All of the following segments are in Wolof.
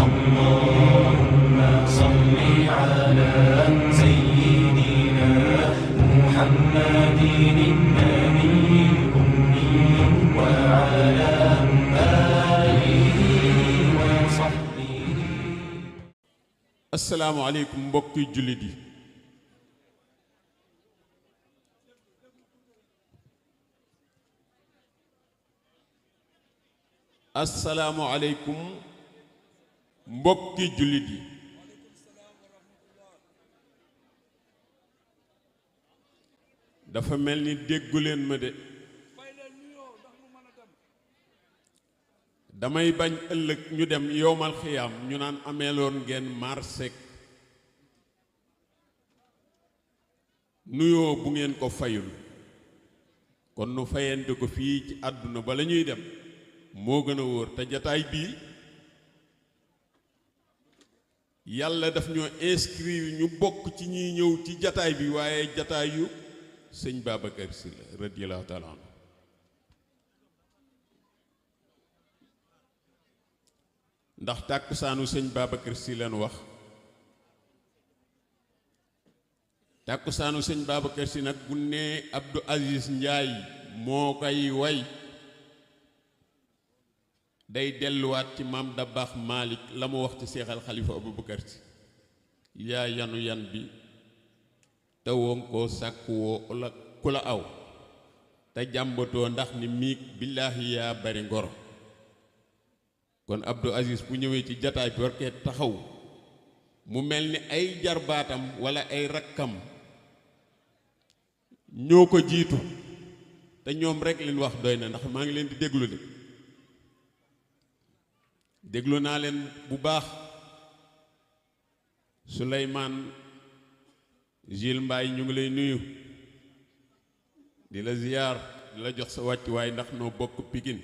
اللهم صل على سيدنا محمد النبي الأمي وعلى آله وصحبه. السلام عليكم mbokki jullit yi. assalaamu aleykum mbokki jullit yi. dafa mel ni déggu leen ma de. damay bañ ëllëg ñu dem yowmal xiyaam ñu naan ameeloon ngeen marsek nuyoo bu ngeen ko fayul. kon nu fayante ko fii ci àdduna ba la ñuy dem moo gën a wóor. te jataay bii yàlla daf ñoo inscrire ñu bokk ci ñiy ñëw ci jataay bi, waaye jataayu sëñ Babacar Sy la radiyallahu taala anhu. ndax tàkkusaanu sëñ Babacar Sy leen wax. tàkkusaanu sëñ Babacar Sy nag bu nee Abdou Aziz Ndiaye moo koy way, day delluwaat ci maam Dabakh Malick la mu wax ci seexal xalifa Aboubacar Sy. yaa yanu yan bi te woon koo sàkku woo la ku la aw te jàmbatoo ndax ni miig billaahi yaa bari ngoro. kon Abdou Aziz bu ñëwee ci jataay bi war kee taxaw mu mel ni ay jarbaatam walla ay rakkam ñoo ko jiitu te ñoom rek leen wax doy na. ndax maa ngi leen di déglu de, déglu naa leen bu baax. Souleymane Gilles Mbaye ñu ngi lay nuyu di la ziyaar di la jox sa wàccuwaay ndax noo bokk Pikine.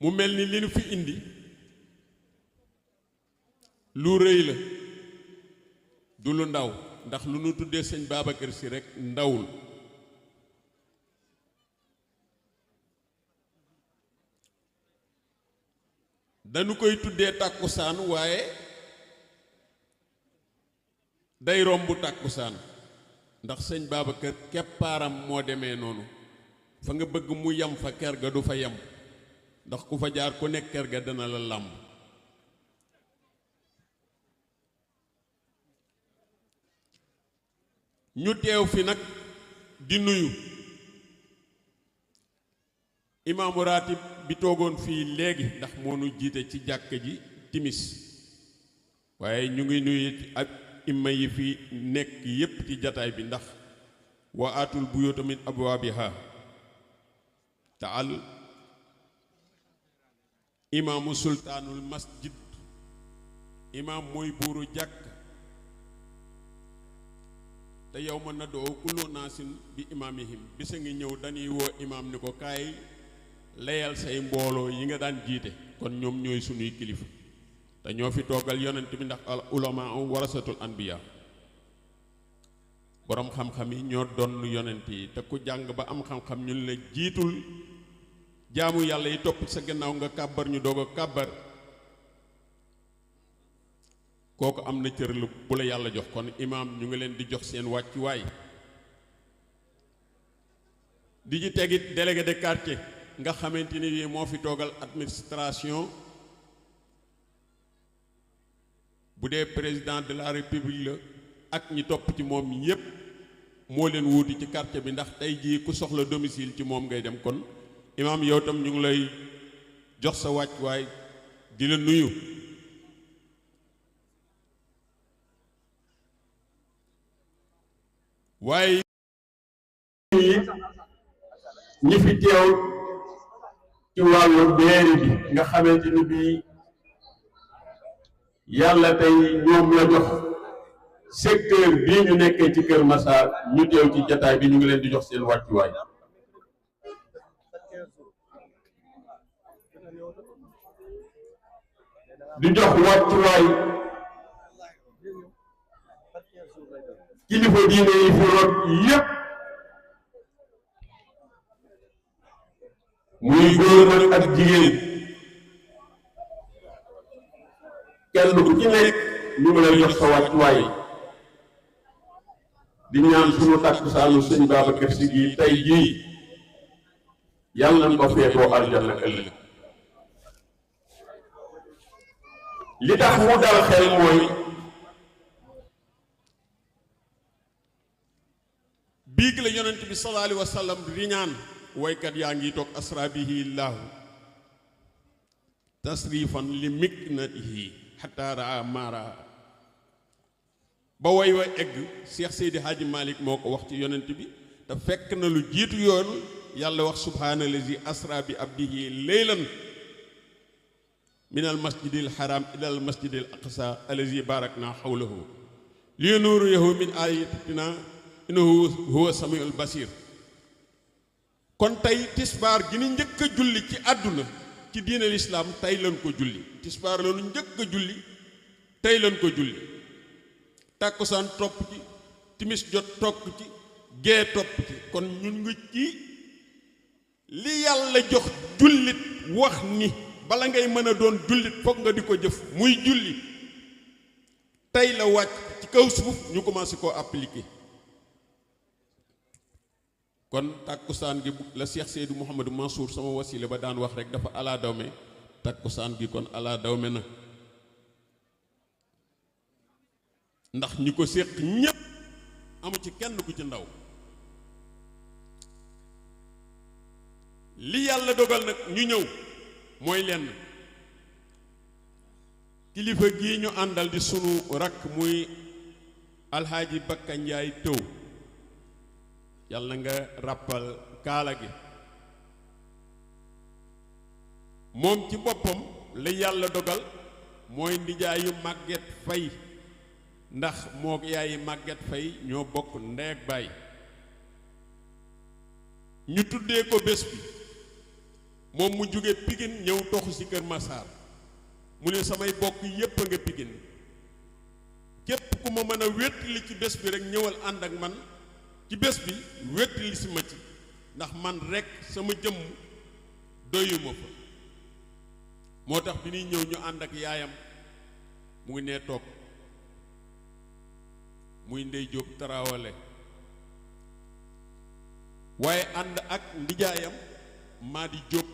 mu mel ni li nu fi indi lu rëy la, du lu ndaw. ndax lu nu tuddee sëñ Babacar Sy rekk ndawul. dañu koy tuddee tàkkusaan waaye day romb tàkkusaan. ndax sëñ Babacar keppaaram moo demee noonu. fa nga bëgg mu yam fa ker ga du fa yam, ndax ku fa jaar ku nekk ker ga dana la làmb. ñu teew fi nag di nuyu imaamu ratib bi toogoon fii léegi ndax moo nu jiite ci jàkk ji timis. waaye ñu ngi nuyu ak imma yi fi nekk yépp ci jataay bi. ndax wa atul buyuuta min abwaabiha taal imaamu sultaanul masjid. imaam mooy buuru jàkk. te yow ma na doo kullu naasin bi imaamihim. bisa ngi ñëw dañuy woo imaam ni ko kaay layal say mbooloo yi nga daan jiite. kon ñoom ñooy sunuy kilifa te ñoo fi toogal yonent bi. ndax al ulamaa warasatul anbiya. boroom xam-xam yi ñoo doon yonent yi. te ku jàng ba am xam-xam ñu la jiitul jaamu yàlla yi topp sa gannaaw nga kàbbar ñu doog a kàbbar. kooku am na cër lu bu la yàlla jox. kon imaam ñu ngi leen di jox seen wàccuwaay. di ci tegit délégué de quartier nga xamante ni bii moo fi toogal administration. bu dee président de la république la ak ñi topp ci moom yépp moo leen wuuti ci quartier bi. ndax tey jii ku soxla domicile ci moom ngay dem. kon imaam yow tam ñu ngi lay jox sa wàccuwaay di la nuyu. waaye ñi fi teew ci wàllu mairie bi nga xamante ni bii yàlla tey ñoom la jox secteur bii ñu nekkee ci Kër Massar ñu teew ci jataay bi ñu ngi leen di jox seen wàccuwaay. di jox wàccuwaay kilifa diine yi fi rot yépp muy góor nag ak jigéen kenn ku ci nekk ñu ngi lay jox sa wàccuwaay di ñaan sunu takkusaanu sëñ Babacar Sy gi tey jii yàlla nañ ko feetoo aljanna ëllëg li tax mu dal xel mooy biig la yonent bi sallallahu alayhi wa sallam riñaan waykat yaa ngi toog asra bihi llaahu tasrifan li miknatihi xataa raa maara ba way wa egg Cheikh Seydi Hadji Malick moo ko wax ci yonent bi te fekk na lu jiitu yoon yàlla wax subhaanallazi asra bi abdihi leylan min al masjidil haram ila al masjidil aqsa allazi barakna hawlahu linuriyahu min ayatina innahu huwa samiul basir. kon tey tisbaar gi ni njëkk a julli ci àdduna ci diine lislaam tey lañ ko julli tisbaar la nu njëkk a julli tey lañ ko julli tàkkusaan topp ci timis jot topp ci gee topp ci kon ñun ngi ci li yàlla jox jullit wax ni bala ngay mën a doon jullit foog nga di ko jëf muy julli tey la wàcc ci kaw suuf ñu commencé koo appliquer. kon tàkkusaan gi la Cheikh Seydou Mouhamadou Mansour sama wasile ba daan wax rek dafa alaa dawme tàkkusaan gi kon alaa dawme na ndax ñi ko séq ñépp amu ci kenn ku ci ndaw. li yàlla dogal nag ñu ñëw mooy lenn kilifa gii ñu àndal di sunu rakk muy alxaaji Bakka Njaay Tëw yàlla nga ràppal kaala gi moom ci boppam la yàlla dogal mooy ndijaayu Màgget Fay ndax moo yaayi Màgget Fay ñoo bokk ndey ak baay ñu tuddee ko bés bi moom mu jóge Pikine ñëw toxu ci Kër Massar mu ne samay bokk yépp a nga Pikine képp ku ma mën a wéttali ci bés bi rek ñëwal ànd ak man ci bés bi wéttali si ma ci ndax man rekk sama jëmm doyuma fa moo tax bi ñuy ñëw ñu ànd ak yaayam mu ngi nee toog muy Ndey Jóob Tarawale waaye ànd ak ndijaayam Madi Jóob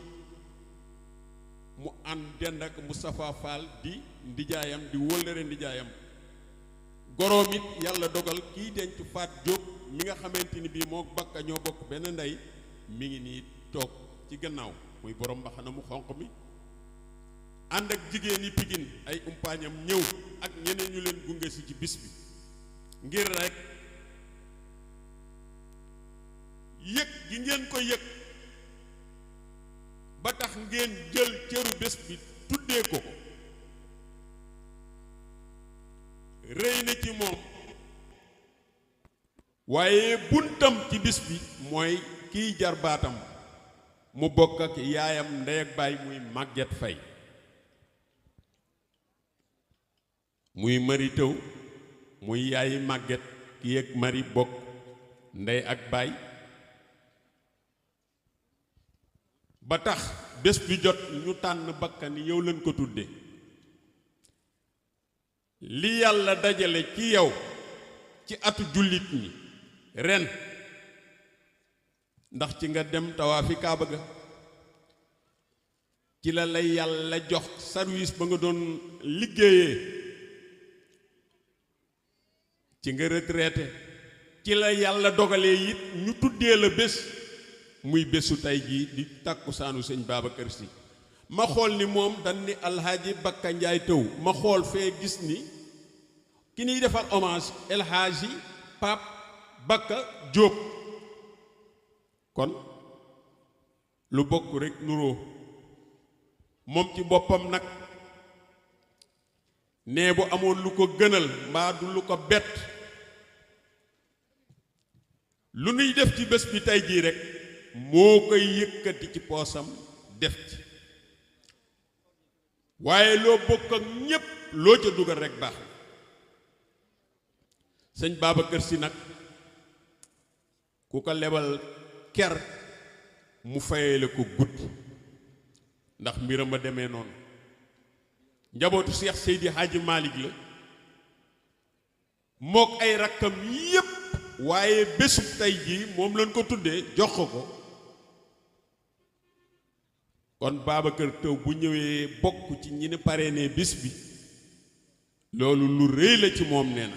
mu ànd dend ak Moustapha Fall di ndijaayam di wóllëre ndijaayam goroom it yàlla dogal kiy denc Faat Jóob mi nga xamante ni bii moo Bakka ñoo bokk benn ndey mi ngi nii toog ci gannaaw muy borom mbaxana mu xonq mi ànd ak jigéen yi Pikine ay umpaañam ñëw ak ñeneen ñu leen gunge si ci bis bi ngir rek yëg gi ngeen ko yëg ba tax ngeen jël cëru bés bi tuddee ko ko rëy na ci moom waaye buntam ci bis bi mooy kiy jar baatam mu bokk ak yaayam ndey ak baay muy Màgget Fay muy Mari Tëw muy yaayi Màgget ki ak Mari bokk ndey ak baay ba tax bés bi jot ñu tànn Bakka ni yow lañ ko tudde li yàlla dajale ci yow ci atu jullit ñi ren ndax ci nga dem tawaafi Kaaba ga ci la lay yàlla jox service ba nga doon liggéeyee ci nga retraité ci la yàlla dogalee it ñu tuddee la bés muy bésu tey jii di tàkkusaanu sëñ Babacar Sy ma xool ni moom dañ ni alxaaji Bakka Njaay Tëw ma xool fee gis ni ki ñuy defal hommage El Hadji Pape Bakka Jóob kon lu bokk rek nuroo moom ci boppam nag nee bu amoon lu ko gënal mbaa du lu ko bett lu nuy def ci bés bi tey jii rek moo koy yëkkati ci poosam def ci waaye loo bokk ak ñépp loo ca dugal rek baax sëñ Babacar Sy nag ku ko lebal ker mu fayee ko guddi ndax mbiram a demee noonu njabootu Cheikh Seydi Hadji Malick la mook ay rakkam yépp waaye bésub tey jii moom lañ ko tuddee jox ko kon Babacar Taw bu ñëwee bokk ci ñi ne parrainé bis bi loolu lu rëy la ci moom nee na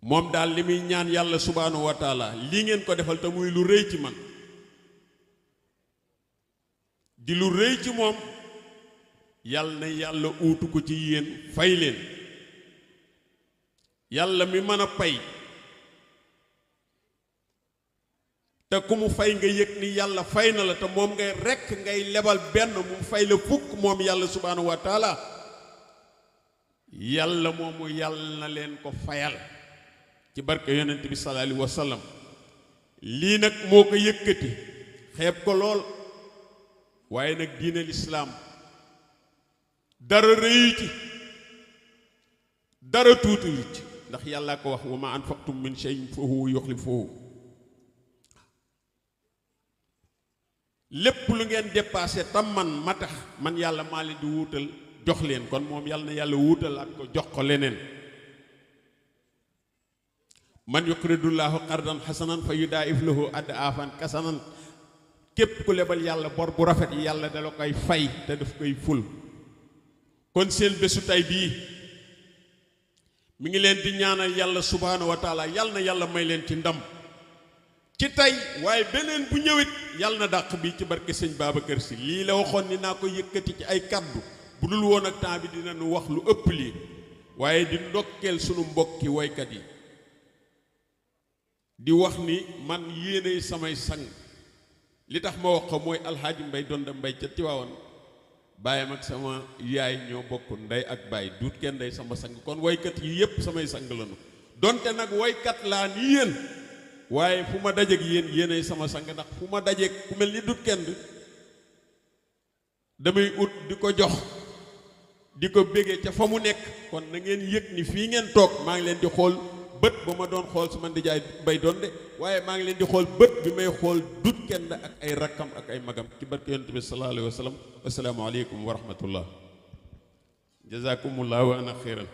moom daal li muy ñaan yàlla subhaanahu wa taala lii ngeen ko defal te muy lu rëy ci man di lu rëy ci moom yàlla na yàlla uutu ko ci yéen fay leen yàlla mi mën a pay te ku mu fay nga yëg ni yàlla fay na la te moom ngay rekk ngay lebal benn mu fay la fukk moom yàlla subhaanahu wa taala yàlla moomu yàlla na leen ko fayal ci barke yonent bi sallallahu alayhi wa sallam lii nag moo ko yëkkati xeeb ko lool waaye nag diine lislaam dara rëyu ci dara tuutiwu ci ndax yàlla ko wax wa ma anfaqtum min shay'in fa huwa yukhlifuhu lépp lu ngeen dépassé tam ma tax man yàlla maa leen di wuutal jox leen kon moom yàlla na yàlla wuutal ak ko jox ko leneen man yuqridullaahu qardan hasanan fa yudaa'if lahu ad'aafan kasanan képp ku lebal yàlla bor bu rafet yi yàlla dala koy fay te daf koy ful kon seen bésu tey bii mi ngi leen di ñaanal yàlla subhaanahu wa taala yàlla na yàlla may leen ci ndam ci tey waaye beneen bu ñëwit yàlla na dàq bi ci barke sëñ Babacar Sy lii la waxoon ni naa ko yëkkati ci ay kaddu bu dul woon ak temps bi dinañu wax lu ëpp lii waaye di ndokkeel sunu mbokki woykat yi di wax ni man yéenay samay sang li tax ma wax ko mooy alxaaji mbay donda mbay ca Tiwaawan baayam ak sama yaay ñoo bokk ndey ak baay duut kenn day sama sang kon woykat yi yépp samay sang lañu donte nag woykat laa ni yéen waaye fu ma dajeek yéen yéenay sama sang ndax fu ma dajeek ku mel ni dut kenn damay ut di ko jox di ko béggee ca fa mu nekk kon na ngeen yëg ni fii ngeen toog maa ngi leen di xool bët ba ma doon xool su man di jaay bay doon de waaye maa ngi leen di xool bët bi may xool dut kenn ak ay rakkam ak ay magam ci barke yonent bi sallallahu alayhi wa sallam assalaamu aleykum wa rahmatullah jazakumullahu wa ana xeyran